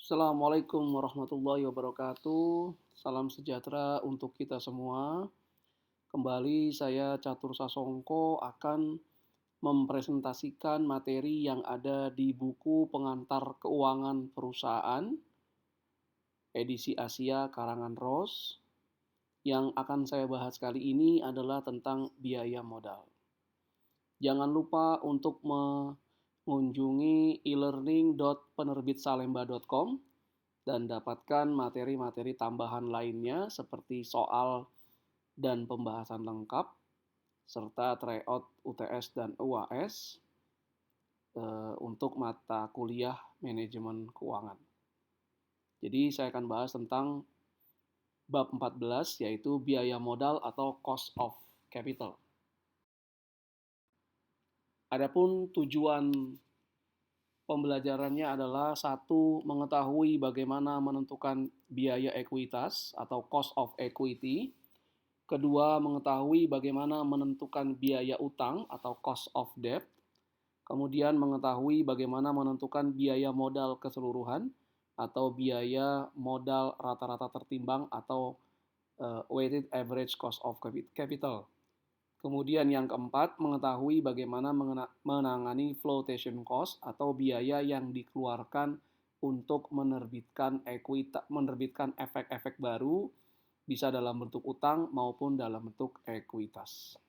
Assalamualaikum warahmatullahi wabarakatuh. Salam sejahtera untuk kita semua. Kembali saya Catur Sasongko akan mempresentasikan materi yang ada di buku Pengantar Keuangan Perusahaan edisi Asia karangan Ross. Yang akan saya bahas kali ini adalah tentang biaya modal. Jangan lupa untuk mengunjungi e-learning.penerbitsalemba.com dan dapatkan materi-materi tambahan lainnya seperti soal dan pembahasan lengkap serta tryout UTS dan UAS untuk mata kuliah manajemen keuangan. Jadi saya akan bahas tentang bab 14 yaitu biaya modal atau cost of capital. Adapun tujuan pembelajarannya adalah satu, mengetahui bagaimana menentukan biaya ekuitas atau cost of equity. Kedua, mengetahui bagaimana menentukan biaya utang atau cost of debt. Kemudian mengetahui bagaimana menentukan biaya modal keseluruhan atau biaya modal rata-rata tertimbang atau weighted average cost of capital. Kemudian yang keempat, mengetahui bagaimana menangani flotation cost atau biaya yang dikeluarkan untuk menerbitkan efek-efek baru, bisa dalam bentuk utang maupun dalam bentuk ekuitas.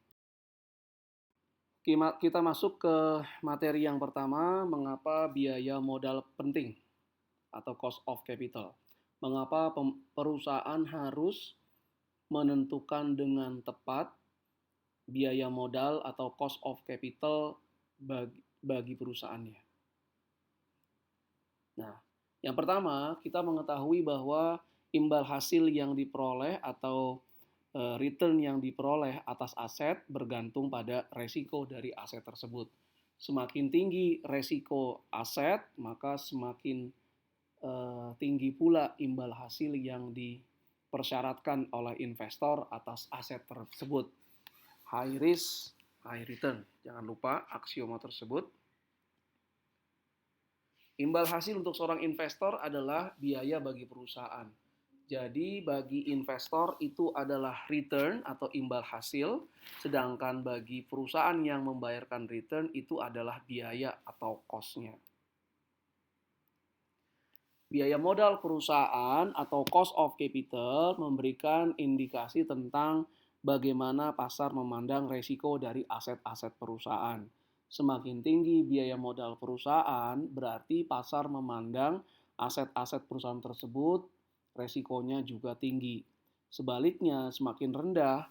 Kita masuk ke materi yang pertama, mengapa biaya modal penting atau cost of capital. Mengapa perusahaan harus menentukan dengan tepat biaya modal atau cost of capital bagi perusahaannya. Nah, yang pertama kita mengetahui bahwa imbal hasil yang diperoleh atau return yang diperoleh atas aset bergantung pada resiko dari aset tersebut. Semakin tinggi resiko aset, maka semakin tinggi pula imbal hasil yang dipersyaratkan oleh investor atas aset tersebut. High risk, high return. Jangan lupa aksioma tersebut. Imbal hasil untuk seorang investor adalah biaya bagi perusahaan. Jadi bagi investor itu adalah return atau imbal hasil, sedangkan bagi perusahaan yang membayarkan return itu adalah biaya atau cost-nya. Biaya modal perusahaan atau cost of capital memberikan indikasi tentang bagaimana pasar memandang resiko dari aset-aset perusahaan. Semakin tinggi biaya modal perusahaan, berarti pasar memandang aset-aset perusahaan tersebut resikonya juga tinggi. Sebaliknya, semakin rendah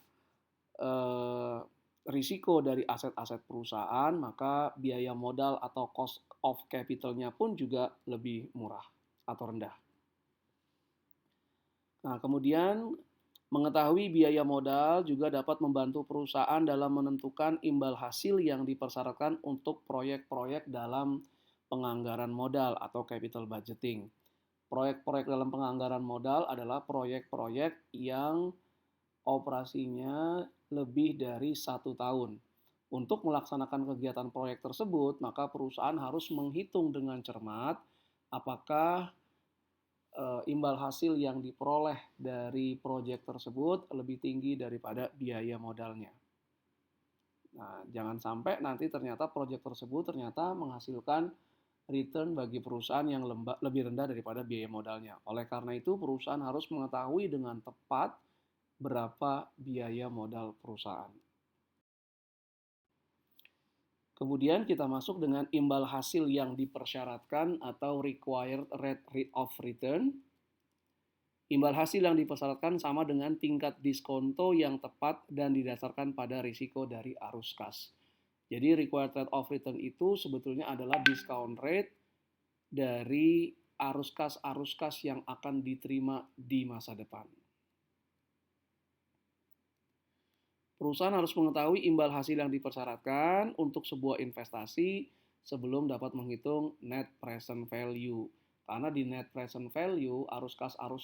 risiko dari aset-aset perusahaan, maka biaya modal atau cost of capital-nya pun juga lebih murah atau rendah. Nah, kemudian mengetahui biaya modal juga dapat membantu perusahaan dalam menentukan imbal hasil yang dipersyaratkan untuk proyek-proyek dalam penganggaran modal atau capital budgeting. Proyek-proyek dalam penganggaran modal adalah proyek-proyek yang operasinya lebih dari 1 tahun. Untuk melaksanakan kegiatan proyek tersebut, maka perusahaan harus menghitung dengan cermat apakah imbal hasil yang diperoleh dari proyek tersebut lebih tinggi daripada biaya modalnya. Nah, jangan sampai nanti ternyata proyek tersebut ternyata menghasilkan return bagi perusahaan yang lebih rendah daripada biaya modalnya. Oleh karena itu, perusahaan harus mengetahui dengan tepat berapa biaya modal perusahaan. Kemudian kita masuk dengan imbal hasil yang dipersyaratkan atau required rate of return. Imbal hasil yang dipersyaratkan sama dengan tingkat diskonto yang tepat dan didasarkan pada risiko dari arus kas. Jadi required rate of return itu sebetulnya adalah discount rate dari arus kas yang akan diterima di masa depan. Perusahaan harus mengetahui imbal hasil yang dipersyaratkan untuk sebuah investasi sebelum dapat menghitung net present value. Karena di net present value, arus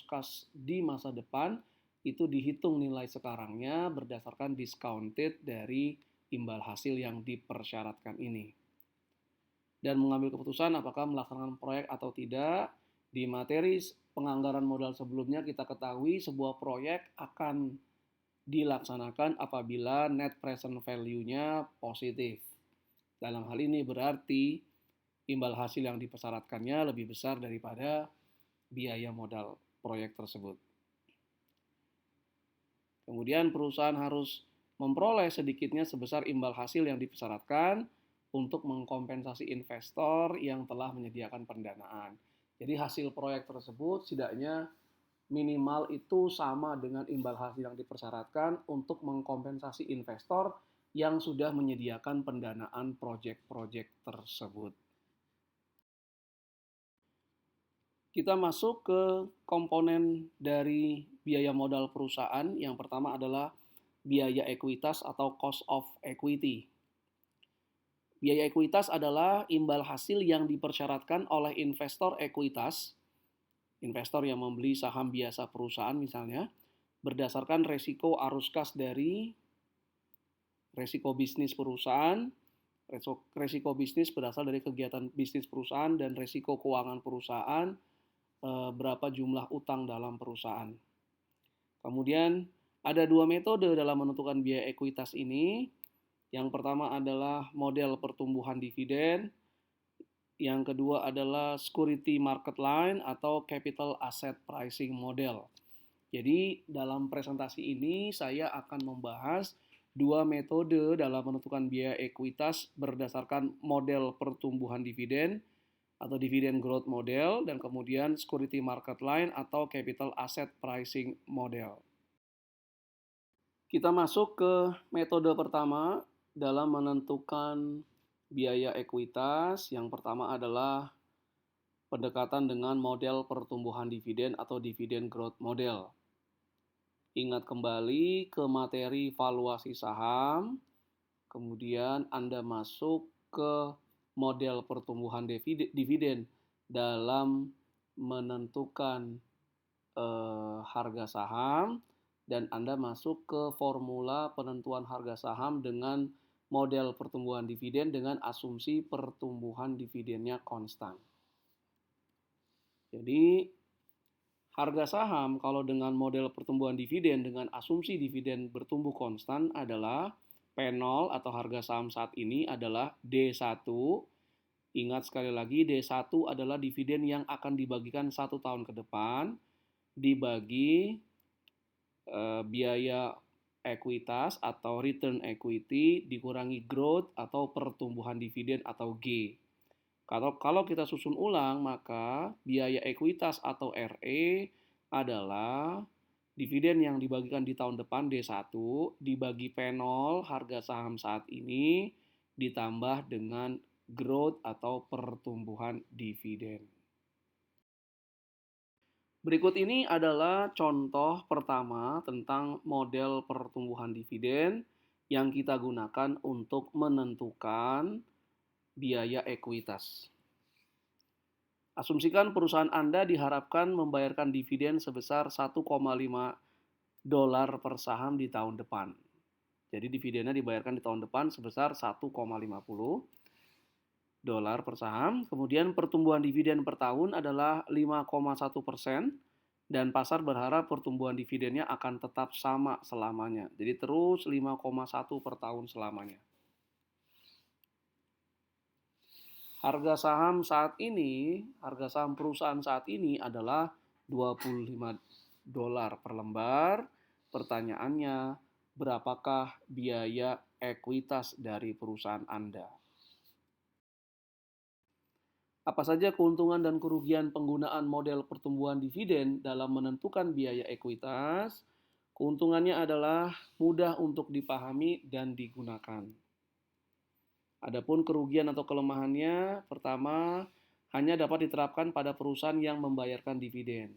kas di masa depan itu dihitung nilai sekarangnya berdasarkan discounted dari imbal hasil yang dipersyaratkan ini. Dan mengambil keputusan apakah melaksanakan proyek atau tidak Di materi penganggaran modal sebelumnya kita ketahui sebuah proyek akan dilaksanakan apabila net present value-nya positif. Dalam hal ini berarti imbal hasil yang dipersyaratkannya lebih besar daripada biaya modal proyek tersebut. Kemudian perusahaan harus memperoleh sedikitnya sebesar imbal hasil yang dipersyaratkan untuk mengkompensasi investor yang telah menyediakan pendanaan. Jadi hasil proyek tersebut setidaknya minimal itu sama dengan imbal hasil yang dipersyaratkan untuk mengkompensasi investor yang sudah menyediakan pendanaan proyek-proyek tersebut. Kita masuk ke komponen dari biaya modal perusahaan. Yang pertama adalah biaya ekuitas atau cost of equity. Biaya ekuitas adalah imbal hasil yang dipersyaratkan oleh investor ekuitas, investor yang membeli saham biasa perusahaan misalnya, berdasarkan resiko arus kas dari resiko bisnis perusahaan. Resiko bisnis berasal dari kegiatan bisnis perusahaan dan resiko keuangan perusahaan, berapa jumlah utang dalam perusahaan. Kemudian ada dua metode dalam menentukan biaya ekuitas ini. Yang pertama adalah model pertumbuhan dividen. Yang kedua adalah security market line atau capital asset pricing model. Jadi dalam presentasi ini saya akan membahas dua metode dalam menentukan biaya ekuitas berdasarkan model pertumbuhan dividen atau dividend growth model dan kemudian security market line atau capital asset pricing model. Kita masuk ke metode pertama dalam menentukan biaya ekuitas. Yang pertama adalah pendekatan dengan model pertumbuhan dividen atau dividend growth model. Ingat kembali ke materi valuasi saham, kemudian Anda masuk ke model pertumbuhan dividen dalam menentukan harga saham, dan Anda masuk ke formula penentuan harga saham dengan model pertumbuhan dividen dengan asumsi pertumbuhan dividennya konstan. Jadi harga saham kalau dengan model pertumbuhan dividen dengan asumsi dividen bertumbuh konstan adalah P0 atau harga saham saat ini adalah D1. Ingat sekali lagi, D1 adalah dividen yang akan dibagikan 1 tahun ke depan dibagi biaya ekuitas atau return equity dikurangi growth atau pertumbuhan dividen atau G. Kalau kita susun ulang, maka biaya ekuitas atau RE adalah dividen yang dibagikan di tahun depan D1 dibagi P0 harga saham saat ini ditambah dengan growth atau pertumbuhan dividen. Berikut ini adalah contoh pertama tentang model pertumbuhan dividen yang kita gunakan untuk menentukan biaya ekuitas. Asumsikan perusahaan Anda diharapkan membayarkan dividen sebesar 1,5 dolar per saham di tahun depan. Jadi dividennya dibayarkan di tahun depan sebesar 1,50 dolar per saham. Kemudian pertumbuhan dividen per tahun adalah 5,1%. Dan pasar berharap pertumbuhan dividennya akan tetap sama selamanya. Jadi terus 5,1 per tahun selamanya. Harga saham saat ini, harga saham perusahaan saat ini adalah 25 dolar per lembar. Pertanyaannya, berapakah biaya ekuitas dari perusahaan Anda? Apa saja keuntungan dan kerugian penggunaan model pertumbuhan dividen dalam menentukan biaya ekuitas? Keuntungannya adalah mudah untuk dipahami dan digunakan. Adapun kerugian atau kelemahannya, pertama, hanya dapat diterapkan pada perusahaan yang membayarkan dividen.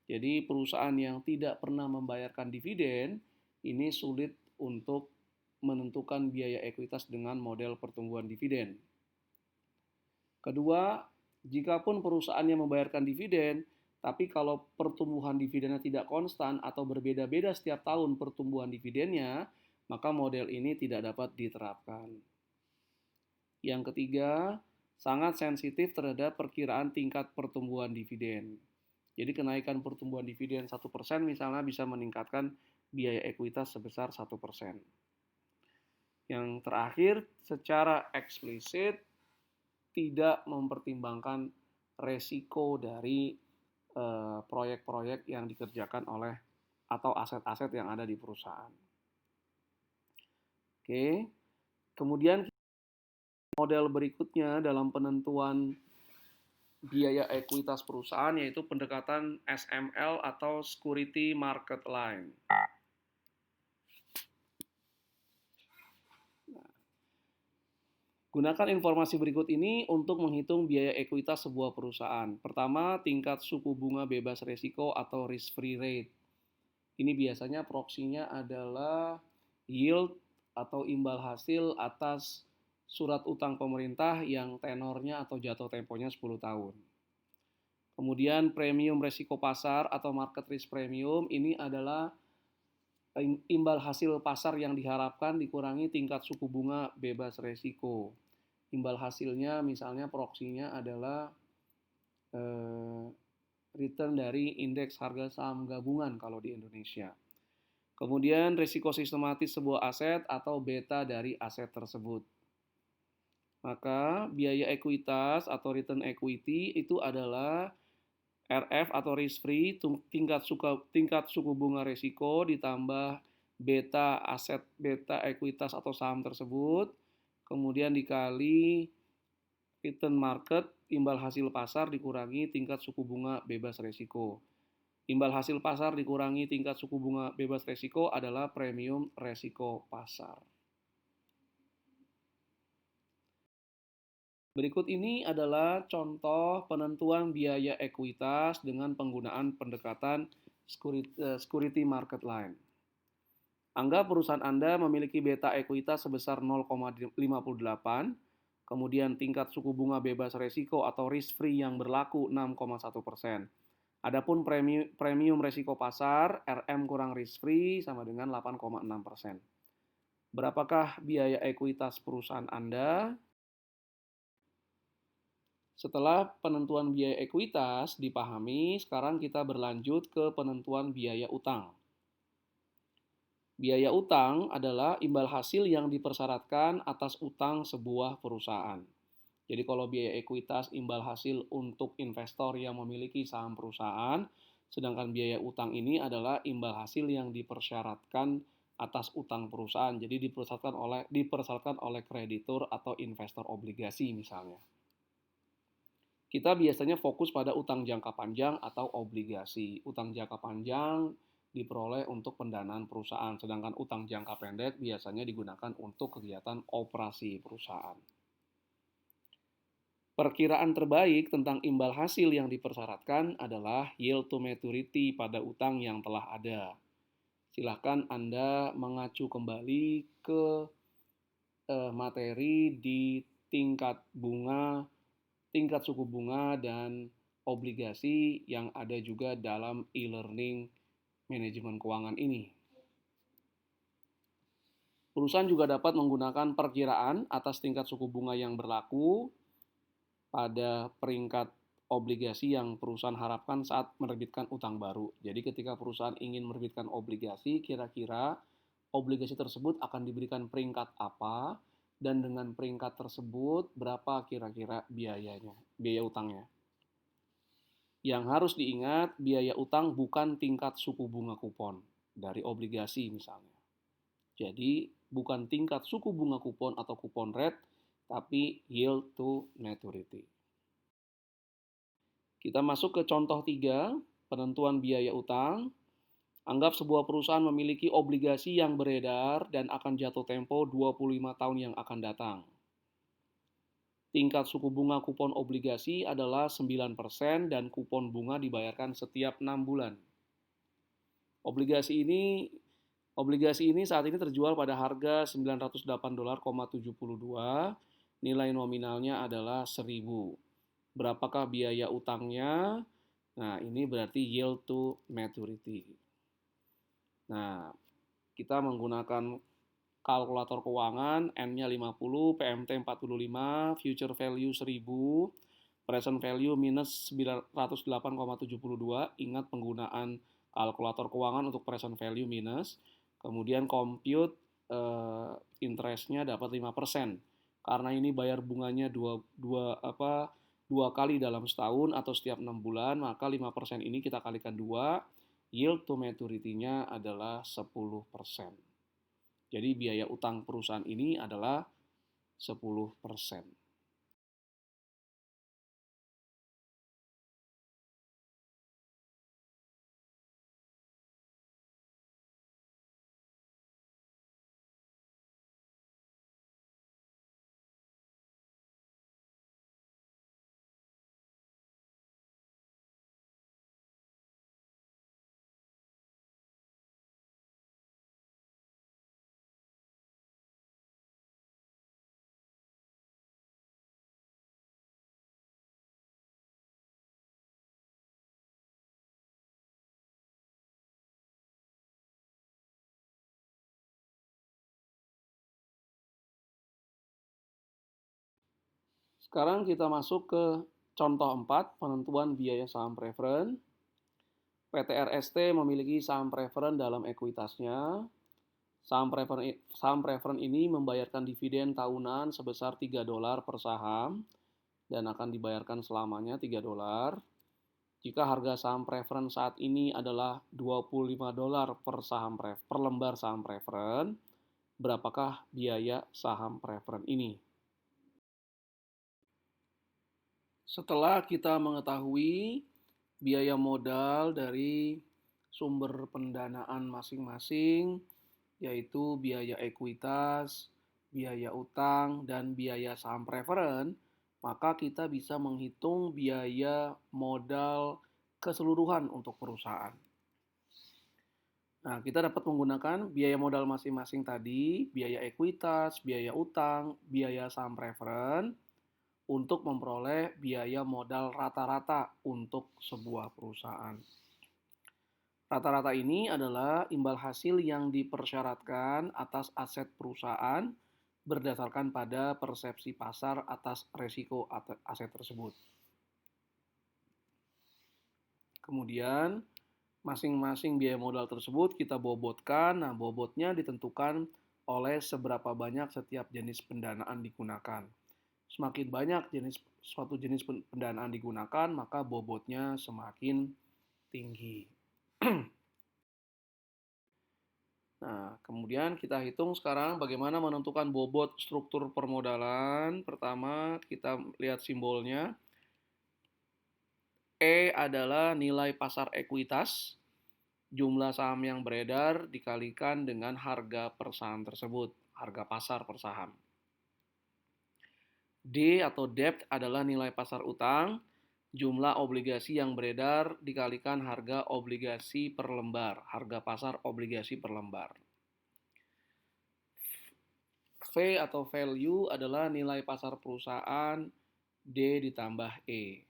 Jadi perusahaan yang tidak pernah membayarkan dividen, ini sulit untuk menentukan biaya ekuitas dengan model pertumbuhan dividen. Kedua, jikapun perusahaannya membayarkan dividen, tapi kalau pertumbuhan dividennya tidak konstan atau berbeda-beda setiap tahun pertumbuhan dividennya, maka model ini tidak dapat diterapkan. Yang ketiga, sangat sensitif terhadap perkiraan tingkat pertumbuhan dividen. Jadi kenaikan pertumbuhan dividen 1% misalnya bisa meningkatkan biaya ekuitas sebesar 1%. Yang terakhir, secara eksplisit tidak mempertimbangkan resiko dari proyek-proyek yang dikerjakan oleh atau aset-aset yang ada di perusahaan. Oke, kemudian model berikutnya dalam penentuan biaya ekuitas perusahaan yaitu pendekatan SML atau Security Market Line. Gunakan informasi berikut ini untuk menghitung biaya ekuitas sebuah perusahaan. Pertama, tingkat suku bunga bebas risiko atau risk-free rate. Ini biasanya proksinya adalah yield atau imbal hasil atas surat utang pemerintah yang tenornya atau jatuh temponya 10 tahun. Kemudian premium risiko pasar atau market risk premium ini adalah imbal hasil pasar yang diharapkan dikurangi tingkat suku bunga bebas risiko. Imbal hasilnya misalnya proksinya adalah return dari indeks harga saham gabungan kalau di Indonesia. Kemudian risiko sistematis sebuah aset atau beta dari aset tersebut. Maka biaya ekuitas atau return equity itu adalah RF atau risk free, tingkat suku bunga risiko ditambah beta aset beta ekuitas atau saham tersebut, kemudian dikali return market, imbal hasil pasar dikurangi tingkat suku bunga bebas risiko. Imbal hasil pasar dikurangi tingkat suku bunga bebas risiko adalah premium risiko pasar. Berikut ini adalah contoh penentuan biaya ekuitas dengan penggunaan pendekatan security market line. Anggap perusahaan Anda memiliki beta ekuitas sebesar 0,58, kemudian tingkat suku bunga bebas risiko atau risk free yang berlaku 6,1%. Adapun premium risiko pasar RM kurang risk free sama dengan 8,6%. Berapakah biaya ekuitas perusahaan Anda? Setelah penentuan biaya ekuitas dipahami, sekarang kita berlanjut ke penentuan biaya utang. Biaya utang adalah imbal hasil yang dipersyaratkan atas utang sebuah perusahaan. Jadi kalau biaya ekuitas imbal hasil untuk investor yang memiliki saham perusahaan, sedangkan biaya utang ini adalah imbal hasil yang dipersyaratkan atas utang perusahaan. Jadi dipersyaratkan oleh kreditur atau investor obligasi misalnya. Kita biasanya fokus pada utang jangka panjang atau obligasi. Utang jangka panjang diperoleh untuk pendanaan perusahaan, sedangkan utang jangka pendek biasanya digunakan untuk kegiatan operasi perusahaan. Perkiraan terbaik tentang imbal hasil yang dipersyaratkan adalah yield to maturity pada utang yang telah ada. Silakan Anda mengacu kembali ke materi di tingkat suku bunga dan obligasi yang ada juga dalam e-learning manajemen keuangan ini. Perusahaan juga dapat menggunakan perkiraan atas tingkat suku bunga yang berlaku pada peringkat obligasi yang perusahaan harapkan saat menerbitkan utang baru. Jadi ketika perusahaan ingin menerbitkan obligasi, kira-kira obligasi tersebut akan diberikan peringkat apa, dan dengan peringkat tersebut berapa kira-kira biaya utangnya. Yang harus diingat, biaya utang bukan tingkat suku bunga kupon dari obligasi misalnya. Jadi bukan tingkat suku bunga kupon atau kupon rate, tapi yield to maturity. Kita masuk ke contoh 3, penentuan biaya utang. Anggap sebuah perusahaan memiliki obligasi yang beredar dan akan jatuh tempo 25 tahun yang akan datang. Tingkat suku bunga kupon obligasi adalah 9% dan kupon bunga dibayarkan setiap 6 bulan. Obligasi ini saat ini terjual pada harga $908,72, nilai nominalnya adalah 1.000. Berapakah biaya utangnya? Nah, ini berarti yield to maturity. Nah, kita menggunakan kalkulator keuangan, N-nya 50, PMT 45, future value 1000, present value minus 908,72. Ingat penggunaan kalkulator keuangan untuk present value minus. Kemudian compute interest-nya dapat 5%. Karena ini bayar bunganya dua kali dalam setahun atau setiap 6 bulan, maka 5% ini kita kalikan 2, yield to maturity-nya adalah 10%. Jadi biaya utang perusahaan ini adalah 10%. Sekarang kita masuk ke contoh 4, penentuan biaya saham preferen. PT RST memiliki saham preferen dalam ekuitasnya. Saham preferen ini membayarkan dividen tahunan sebesar $3 per saham dan akan dibayarkan selamanya $3. Jika harga saham preferen saat ini adalah $25 per lembar saham preferen, berapakah biaya saham preferen ini? Setelah kita mengetahui biaya modal dari sumber pendanaan masing-masing, yaitu biaya ekuitas, biaya utang, dan biaya saham preferen, maka kita bisa menghitung biaya modal keseluruhan untuk perusahaan. Nah, kita dapat menggunakan biaya modal masing-masing tadi, biaya ekuitas, biaya utang, biaya saham preferen, untuk memperoleh biaya modal rata-rata untuk sebuah perusahaan. Rata-rata ini adalah imbal hasil yang dipersyaratkan atas aset perusahaan berdasarkan pada persepsi pasar atas resiko aset tersebut. Kemudian, masing-masing biaya modal tersebut kita bobotkan. Nah, bobotnya ditentukan oleh seberapa banyak setiap jenis pendanaan digunakan. Semakin banyak suatu jenis pendanaan digunakan, maka bobotnya semakin tinggi. Nah, kemudian kita hitung sekarang bagaimana menentukan bobot struktur permodalan. Pertama, kita lihat simbolnya. E adalah nilai pasar ekuitas, jumlah saham yang beredar dikalikan dengan harga per saham tersebut, harga pasar per saham. D atau debt adalah nilai pasar utang, jumlah obligasi yang beredar dikalikan harga obligasi per lembar, harga pasar obligasi per lembar. V atau value adalah nilai pasar perusahaan, D ditambah E.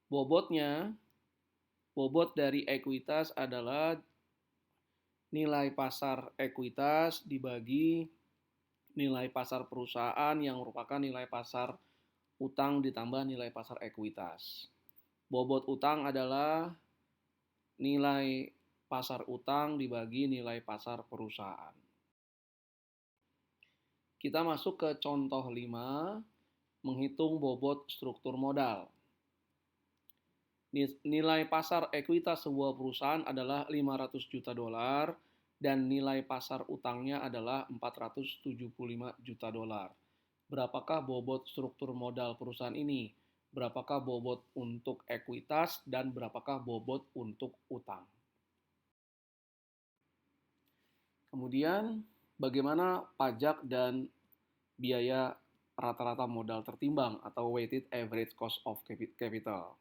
Bobot dari ekuitas adalah nilai pasar ekuitas dibagi nilai pasar perusahaan yang merupakan nilai pasar utang ditambah nilai pasar ekuitas. Bobot utang adalah nilai pasar utang dibagi nilai pasar perusahaan. Kita masuk ke contoh 5, menghitung bobot struktur modal. Nilai pasar ekuitas sebuah perusahaan adalah $500 juta dan nilai pasar utangnya adalah $475 juta. Berapakah bobot struktur modal perusahaan ini? Berapakah bobot untuk ekuitas dan berapakah bobot untuk utang? Kemudian, bagaimana pajak dan biaya rata-rata modal tertimbang atau weighted average cost of capital?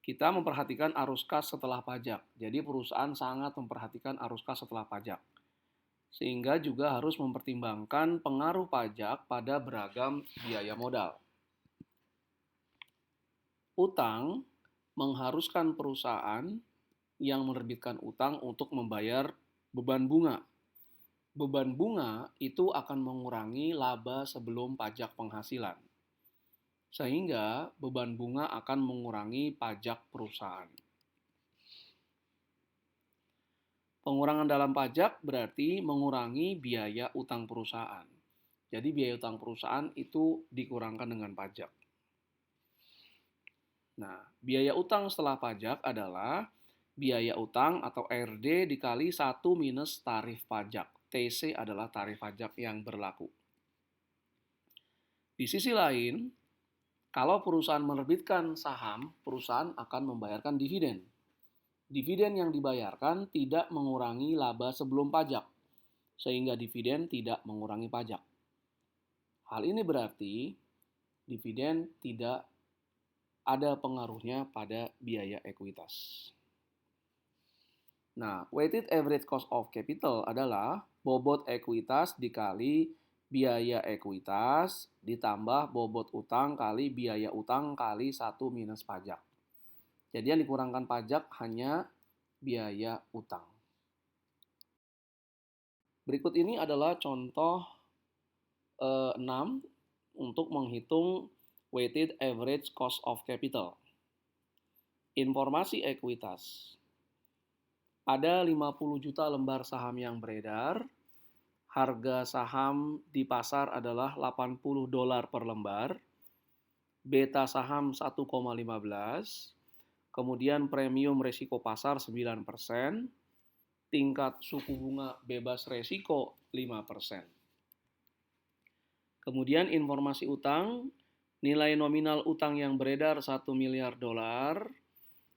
Kita memperhatikan arus kas setelah pajak. Jadi perusahaan sangat memperhatikan arus kas setelah pajak. Sehingga juga harus mempertimbangkan pengaruh pajak pada beragam biaya modal. Utang mengharuskan perusahaan yang menerbitkan utang untuk membayar beban bunga. beban bunga itu akan mengurangi laba sebelum pajak penghasilan. Sehingga beban bunga akan mengurangi pajak perusahaan. Pengurangan dalam pajak berarti mengurangi biaya utang perusahaan. Jadi biaya utang perusahaan itu dikurangkan dengan pajak. Nah, biaya utang setelah pajak adalah biaya utang atau RD dikali 1 minus tarif pajak. TC adalah tarif pajak yang berlaku. Di sisi lain, kalau perusahaan menerbitkan saham, perusahaan akan membayarkan dividen. Dividen yang dibayarkan tidak mengurangi laba sebelum pajak, sehingga dividen tidak mengurangi pajak. Hal ini berarti dividen tidak ada pengaruhnya pada biaya ekuitas. Nah, weighted average cost of capital adalah bobot ekuitas dikali biaya ekuitas ditambah bobot utang kali biaya utang kali 1 minus pajak. Jadi yang dikurangkan pajak hanya biaya utang. Berikut ini adalah contoh 6 untuk menghitung weighted average cost of capital. Informasi ekuitas. Ada 50 juta lembar saham yang beredar. Harga saham di pasar adalah $80 per lembar. Beta saham 1,15. Kemudian premium resiko pasar 9%. Tingkat suku bunga bebas resiko 5%. Kemudian informasi utang, nilai nominal utang yang beredar $1 miliar.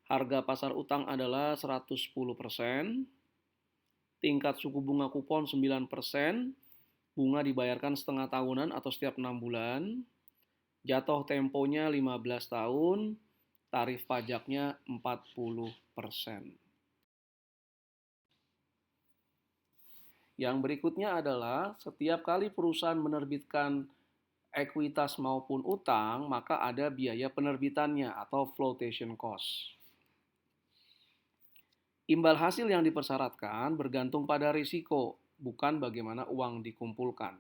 Harga pasar utang adalah 110%. Tingkat suku bunga kupon 9%. Bunga dibayarkan setengah tahunan atau setiap 6 bulan. Jatuh temponya 15 tahun. Tarif pajaknya 40%. Yang berikutnya adalah setiap kali perusahaan menerbitkan ekuitas maupun utang, maka ada biaya penerbitannya atau flotation cost. Imbal hasil yang dipersyaratkan bergantung pada risiko, bukan bagaimana uang dikumpulkan.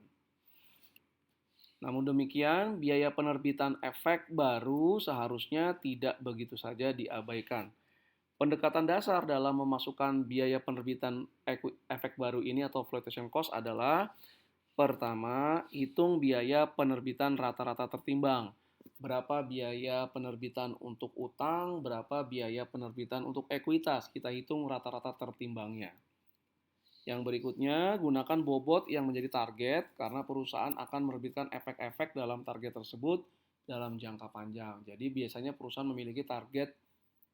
Namun demikian, biaya penerbitan efek baru seharusnya tidak begitu saja diabaikan. Pendekatan dasar dalam memasukkan biaya penerbitan efek baru ini atau flotation cost adalah pertama, hitung biaya penerbitan rata-rata tertimbang. Berapa biaya penerbitan untuk utang, berapa biaya penerbitan untuk ekuitas. Kita hitung rata-rata tertimbangnya. Yang berikutnya, gunakan bobot yang menjadi target karena perusahaan akan menerbitkan efek-efek dalam target tersebut dalam jangka panjang. Jadi biasanya perusahaan memiliki target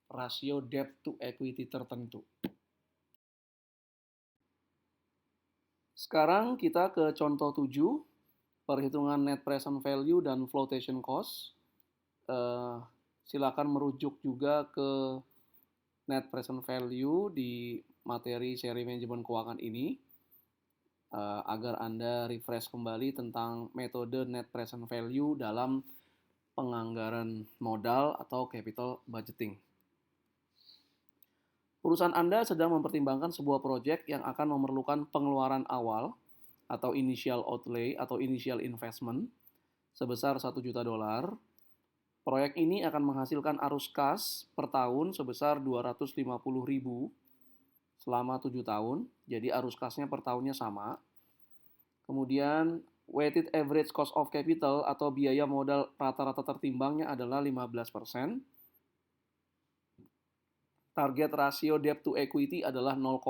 rasio debt to equity tertentu. Sekarang kita ke contoh 7, perhitungan net present value dan flotation cost. Silakan merujuk juga ke net present value di materi seri manajemen keuangan ini agar Anda refresh kembali tentang metode net present value dalam penganggaran modal atau capital budgeting. Perusahaan Anda sedang mempertimbangkan sebuah proyek yang akan memerlukan pengeluaran awal atau initial outlay atau initial investment sebesar $1 juta. Proyek ini akan menghasilkan arus kas per tahun sebesar 250.000 selama 7 tahun. Jadi arus kasnya per tahunnya sama. Kemudian weighted average cost of capital atau biaya modal rata-rata tertimbangnya adalah 15%. Target rasio debt to equity adalah 0,6.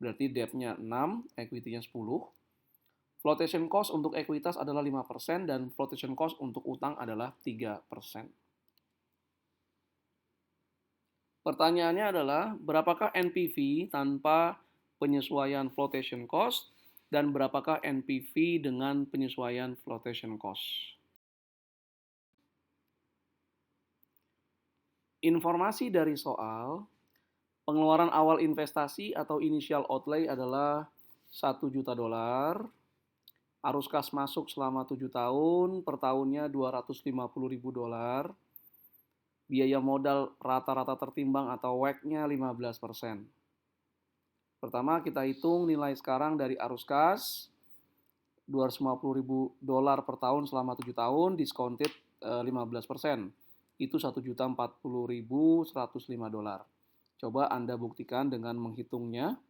Berarti debt-nya 6, equity-nya 10. Flotation cost untuk ekuitas adalah 5% dan flotation cost untuk utang adalah 3%. Pertanyaannya adalah, berapakah NPV tanpa penyesuaian flotation cost dan berapakah NPV dengan penyesuaian flotation cost? Informasi dari soal, pengeluaran awal investasi atau initial outlay adalah $1 juta. Arus kas masuk selama 7 tahun, per tahunnya $250.000. Biaya modal rata-rata tertimbang atau WACC-nya 15%. Pertama, kita hitung nilai sekarang dari arus kas, $250.000 per tahun selama 7 tahun, discounted 15%. Itu $1.040.105. Coba Anda buktikan dengan menghitungnya.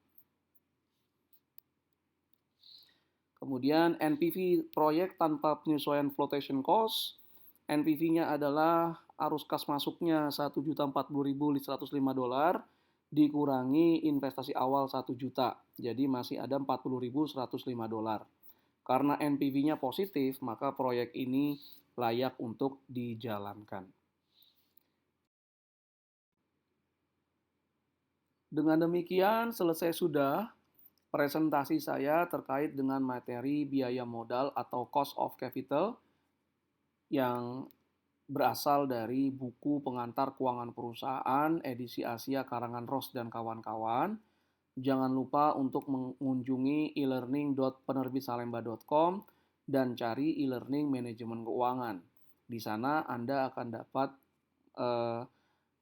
Kemudian NPV proyek tanpa penyesuaian flotation cost. NPV-nya adalah arus kas masuknya $1.040.105 dikurangi investasi awal 1 juta. Jadi masih ada $40.105. Karena NPV-nya positif, maka proyek ini layak untuk dijalankan. Dengan demikian, selesai sudah presentasi saya terkait dengan materi biaya modal atau cost of capital yang berasal dari buku pengantar keuangan perusahaan edisi Asia karangan Ross dan kawan-kawan. Jangan lupa untuk mengunjungi e-learning.penerbitsalemba.com dan cari e-learning manajemen keuangan. Di sana Anda akan dapat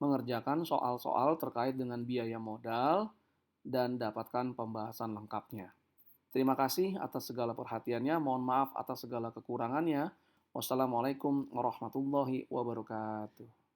mengerjakan soal-soal terkait dengan biaya modal dan dapatkan pembahasan lengkapnya. Terima kasih atas segala perhatiannya. Mohon maaf atas segala kekurangannya. Wassalamualaikum warahmatullahi wabarakatuh.